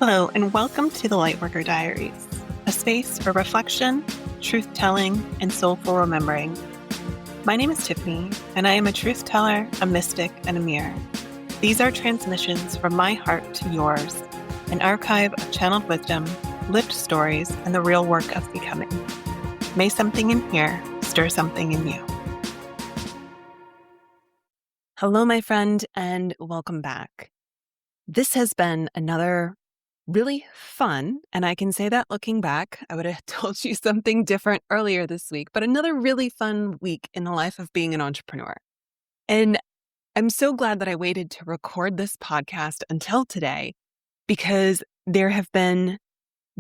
Hello, and welcome to the Lightworker Diaries, a space for reflection, truth-telling, and soulful remembering. My name is Tiffany, and I am a truth teller, a mystic, and a mirror. These are transmissions from my heart to yours, an archive of channeled wisdom, lived stories, and the real work of becoming. May something in here stir something in you. Hello, my friend, and welcome back. This has been another really fun, and I can say that looking back, I would have told you something different earlier this week, but another really fun week in the life of being an entrepreneur. And I'm so glad that I waited to record this podcast until today, because there have been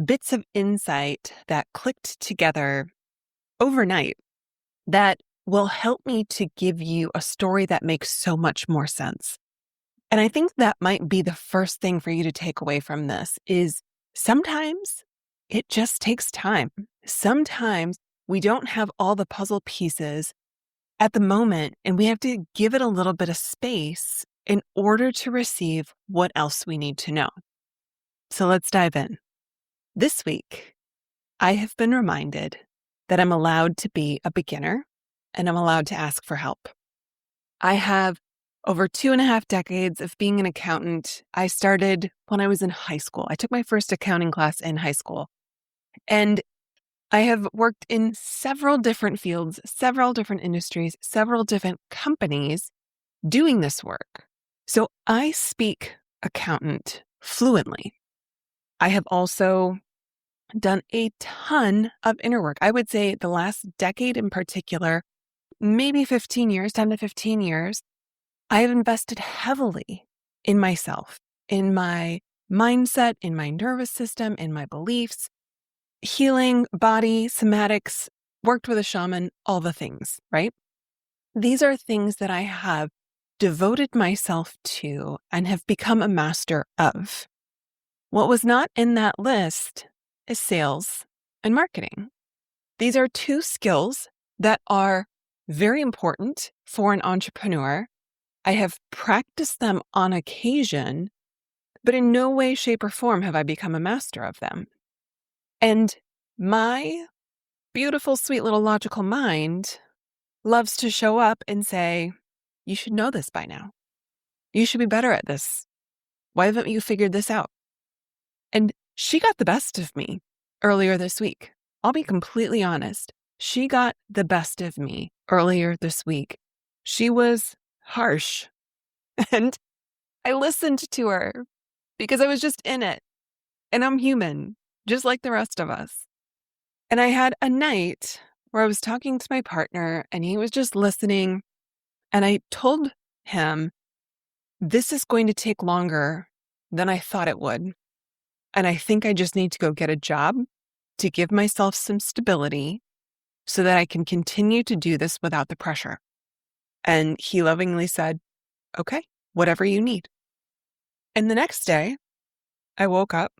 bits of insight that clicked together overnight that will help me to give you a story that makes so much more sense. And I think that might be the first thing for you to take away from this is sometimes it just takes time. Sometimes we don't have all the puzzle pieces at the moment, and we have to give it a little bit of space in order to receive what else we need to know. So let's dive in. This week, I have been reminded that I'm allowed to be a beginner and I'm allowed to ask for help. I have over 2.5 decades of being an accountant. I started when I was in high school. I took my first accounting class in high school. And I have worked in several different fields, several different industries, several different companies doing this work. So I speak accountant fluently. I have also done a ton of inner work. I would say the last decade in particular, maybe 15 years, 10 to 15 years, I have invested heavily in myself, in my mindset, in my nervous system, in my beliefs, healing, body, somatics, worked with a shaman, all the things, right? These are things that I have devoted myself to and have become a master of. What was not in that list is sales and marketing. These are two skills that are very important for an entrepreneur. I have practiced them on occasion, but in no way, shape, or form have I become a master of them. And my beautiful, sweet little logical mind loves to show up and say, you should know this by now. You should be better at this. Why haven't you figured this out? And she got the best of me earlier this week. I'll be completely honest. She got the best of me earlier this week. She was harsh. And I listened to her because I was just in it. And I'm human, just like the rest of us. And I had a night where I was talking to my partner and he was just listening. And I told him, this is going to take longer than I thought it would. And I think I just need to go get a job to give myself some stability so that I can continue to do this without the pressure. And he lovingly said, okay, whatever you need. And the next day, I woke up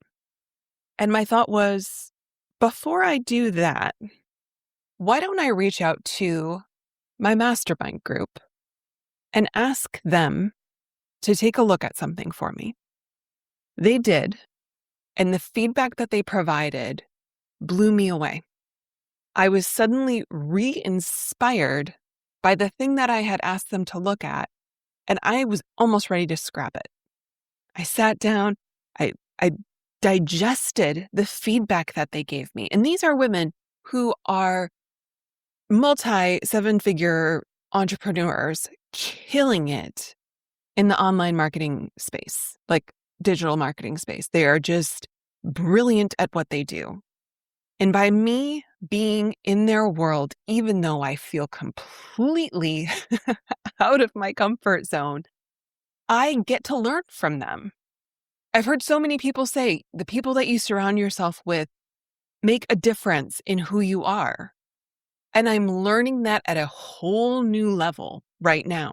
and my thought was, before I do that, why don't I reach out to my mastermind group and ask them to take a look at something for me? They did. And the feedback that they provided blew me away. I was suddenly re-inspired by the thing that I had asked them to look at, and I was almost ready to scrap it. I sat down, I digested the feedback that they gave me. And these are women who are multi-7-figure entrepreneurs killing it in the online marketing space, like digital marketing space. They are just brilliant at what they do. And by me being in their world, even though I feel completely out of my comfort zone, I get to learn from them. I've heard so many people say the people that you surround yourself with make a difference in who you are. And I'm learning that at a whole new level right now.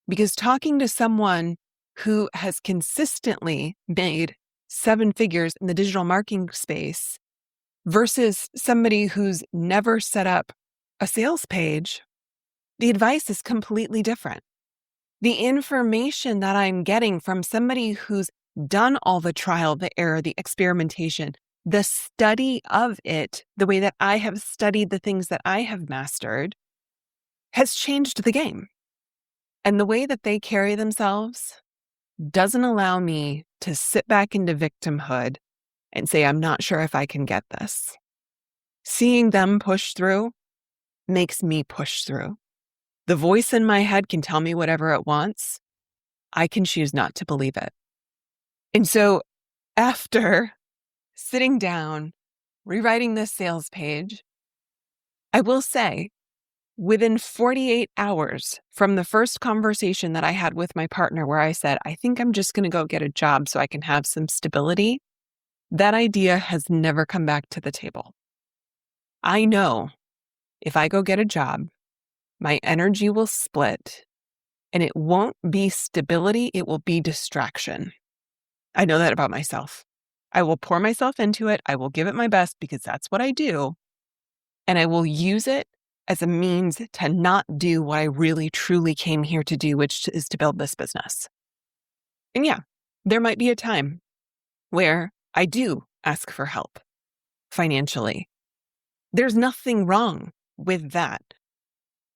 Because talking to someone who has consistently made 7 figures in the digital marketing space versus somebody who's never set up a sales page, the advice is completely different. The information that I'm getting from somebody who's done all the trial, the error, the experimentation, the study of it, the way that I have studied the things that I have mastered has changed the game. And the way that they carry themselves doesn't allow me to sit back into victimhood and say, I'm not sure if I can get this. Seeing them push through makes me push through. The voice in my head can tell me whatever it wants. I can choose not to believe it. And so after sitting down, rewriting this sales page, I will say within 48 hours from the first conversation that I had with my partner where I said, I think I'm just going to go get a job so I can have some stability, that idea has never come back to the table. I know if I go get a job, my energy will split and it won't be stability, it will be distraction. I know that about myself. I will pour myself into it. I will give it my best because that's what I do. And I will use it as a means to not do what I really truly came here to do, which is to build this business. And yeah, there might be a time where I do ask for help financially. There's nothing wrong with that.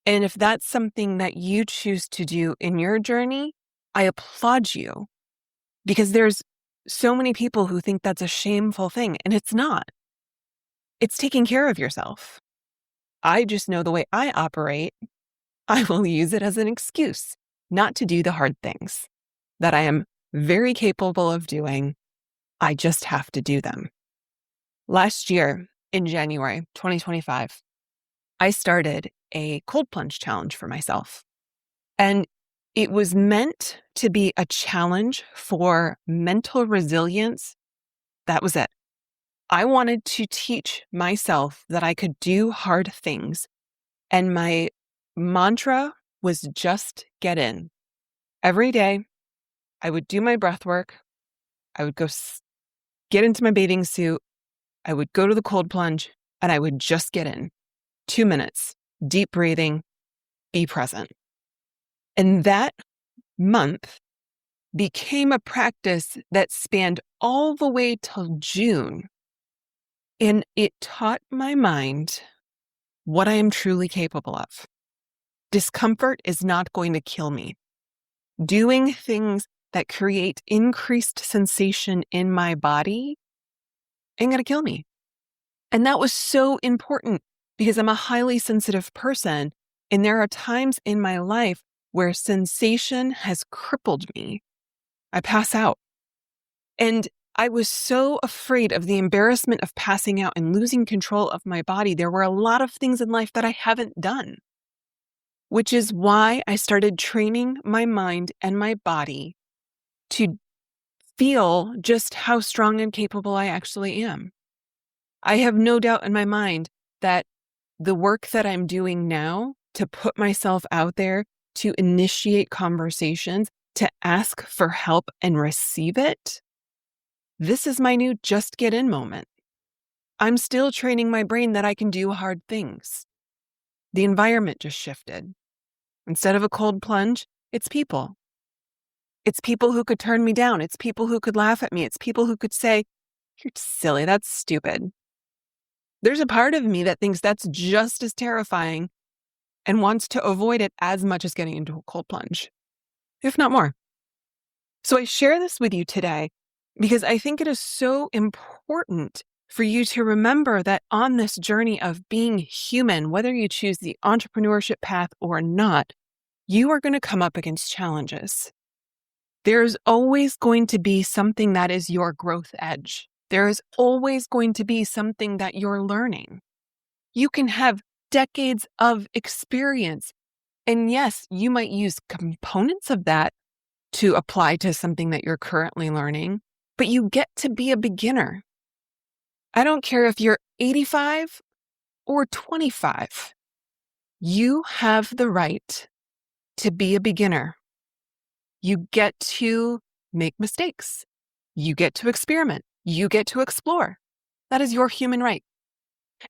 And if that's something that you choose to do in your journey, I applaud you because there's so many people who think that's a shameful thing, and it's not. It's taking care of yourself. I just know the way I operate, I will use it as an excuse not to do the hard things that I am very capable of doing. I just have to do them. Last year, in January 2025, I started a cold plunge challenge for myself. And it was meant to be a challenge for mental resilience. That was it. I wanted to teach myself that I could do hard things. And my mantra was just get in. Every day, I would do my breath work. I would go get into my bathing suit. I would go to the cold plunge and I would just get in. 2 minutes, deep breathing, be present. And that month became a practice that spanned all the way till June. And it taught my mind what I am truly capable of. Discomfort is not going to kill me. Doing things that create increased sensation in my body ain't going to kill me. And that was so important because I'm a highly sensitive person. And there are times in my life where sensation has crippled me. I pass out. And I was so afraid of the embarrassment of passing out and losing control of my body. There were a lot of things in life that I haven't done, which is why I started training my mind and my body to feel just how strong and capable I actually am. I have no doubt in my mind that the work that I'm doing now to put myself out there, to initiate conversations, to ask for help and receive it, this is my new just get in moment. I'm still training my brain that I can do hard things. The environment just shifted. Instead of a cold plunge, it's people. It's people who could turn me down. It's people who could laugh at me. It's people who could say, you're silly, that's stupid. There's a part of me that thinks that's just as terrifying and wants to avoid it as much as getting into a cold plunge, if not more. So I share this with you today because I think it is so important for you to remember that on this journey of being human, whether you choose the entrepreneurship path or not, you are going to come up against challenges. There's always going to be something that is your growth edge. There is always going to be something that you're learning. You can have decades of experience. And yes, you might use components of that to apply to something that you're currently learning, but you get to be a beginner. I don't care if you're 85 or 25. You have the right to be a beginner. You get to make mistakes. You get to experiment. You get to explore. That is your human right.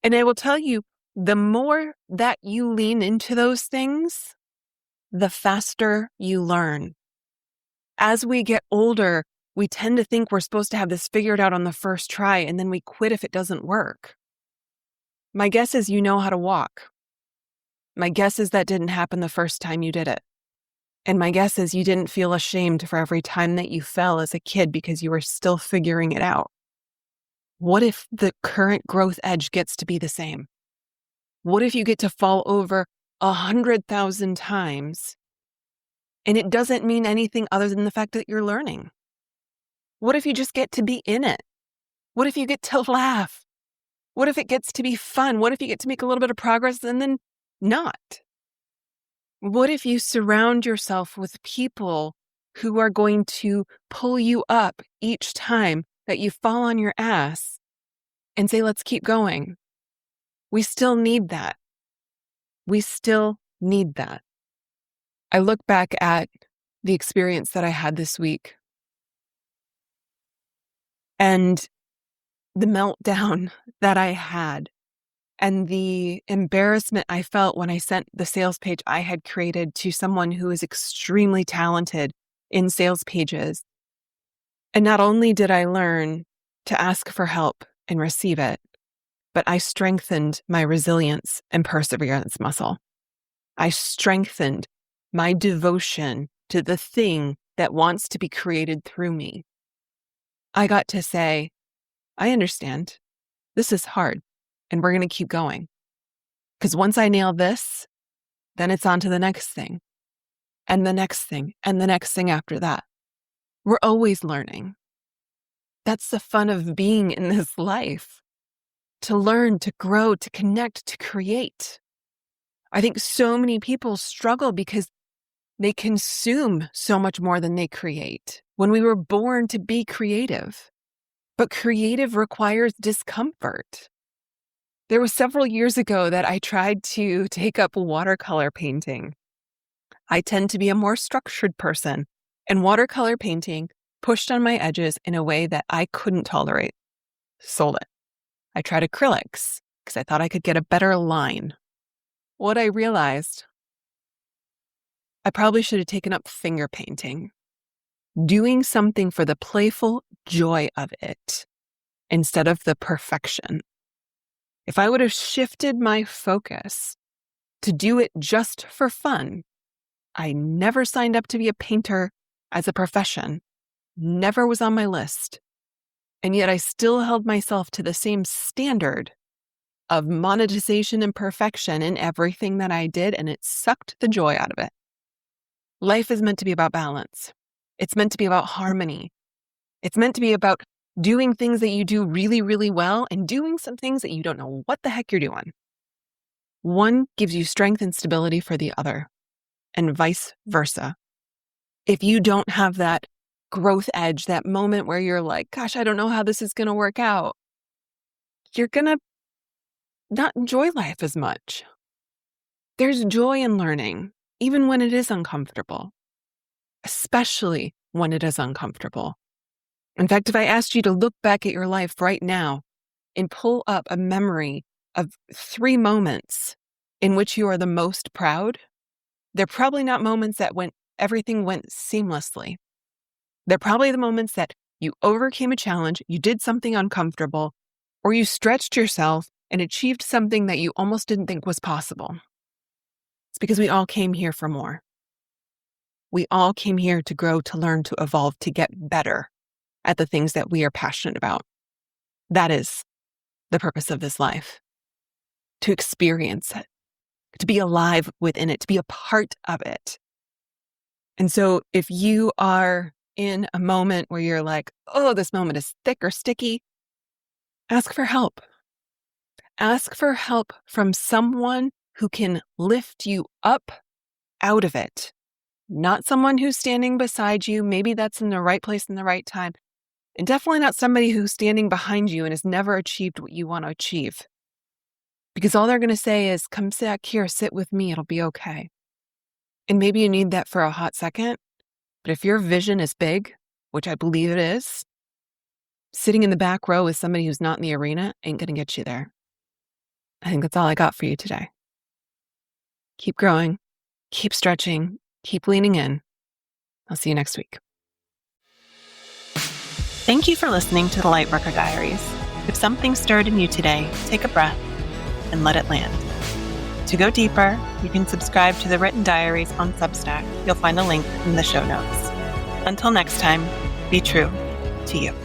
And I will tell you, the more that you lean into those things, the faster you learn. As we get older, We tend to think we're supposed to have this figured out on the first try, and then we quit if it doesn't work. My guess is you know how to walk. My guess is that didn't happen the first time you did it. And my guess is you didn't feel ashamed for every time that you fell as a kid because you were still figuring it out. What if the current growth edge gets to be the same? What if you get to fall over 100,000 times and it doesn't mean anything other than the fact that you're learning? What if you just get to be in it? What if you get to laugh? What if it gets to be fun? What if you get to make a little bit of progress and then not? What if you surround yourself with people who are going to pull you up each time that you fall on your ass and say, let's keep going? We still need that. We still need that. I look back at the experience that I had this week and the meltdown that I had and the embarrassment I felt when I sent the sales page I had created to someone who is extremely talented in sales pages. And not only did I learn to ask for help and receive it, but I strengthened my resilience and perseverance muscle. I strengthened my devotion to the thing that wants to be created through me. I got to say, I understand. This is hard, and we're going to keep going. Because once I nail this, then it's on to the next thing, and the next thing, and the next thing after that. We're always learning. That's the fun of being in this life. To learn, to grow, to connect, to create. I think so many people struggle because they consume so much more than they create. When we were born to be creative, but creative requires discomfort. There was several years ago that I tried to take up watercolor painting. I tend to be a more structured person, and watercolor painting pushed on my edges in a way that I couldn't tolerate. Sold it. I tried acrylics because I thought I could get a better line. What I realized, I probably should have taken up finger painting, doing something for the playful joy of it instead of the perfection. If I would have shifted my focus to do it just for fun, I never signed up to be a painter as a profession, never was on my list. And yet I still held myself to the same standard of monetization and perfection in everything that I did, and it sucked the joy out of it. Life is meant to be about balance. It's meant to be about harmony. It's meant to be about doing things that you do really, really well and doing some things that you don't know what the heck you're doing. One gives you strength and stability for the other, and vice versa. If you don't have that growth edge, that moment where you're like, gosh, I don't know how this is going to work out, you're going to not enjoy life as much. There's joy in learning, even when it is uncomfortable, especially when it is uncomfortable. In fact, if I asked you to look back at your life right now and pull up a memory of 3 moments in which you are the most proud, they're probably not moments that everything went seamlessly. They're probably the moments that you overcame a challenge, you did something uncomfortable, or you stretched yourself and achieved something that you almost didn't think was possible. It's because we all came here for more. We all came here to grow, to learn, to evolve, to get better at the things that we are passionate about. That is the purpose of this life. To experience it, to be alive within it, to be a part of it. And so if you are in a moment where you're like, oh, this moment is thick or sticky, ask for help. Ask for help from someone who can lift you up out of it. Not someone who's standing beside you. Maybe that's in the right place in the right time. And definitely not somebody who's standing behind you and has never achieved what you want to achieve. Because all they're going to say is, come back here, sit with me, it'll be okay. And maybe you need that for a hot second. But if your vision is big, which I believe it is, sitting in the back row with somebody who's not in the arena ain't going to get you there. I think that's all I got for you today. Keep growing, keep stretching, keep leaning in. I'll see you next week. Thank you for listening to the Lightworker Diaries. If something stirred in you today, take a breath and let it land. To go deeper, you can subscribe to the written diaries on Substack. You'll find a link in the show notes. Until next time, be true to you.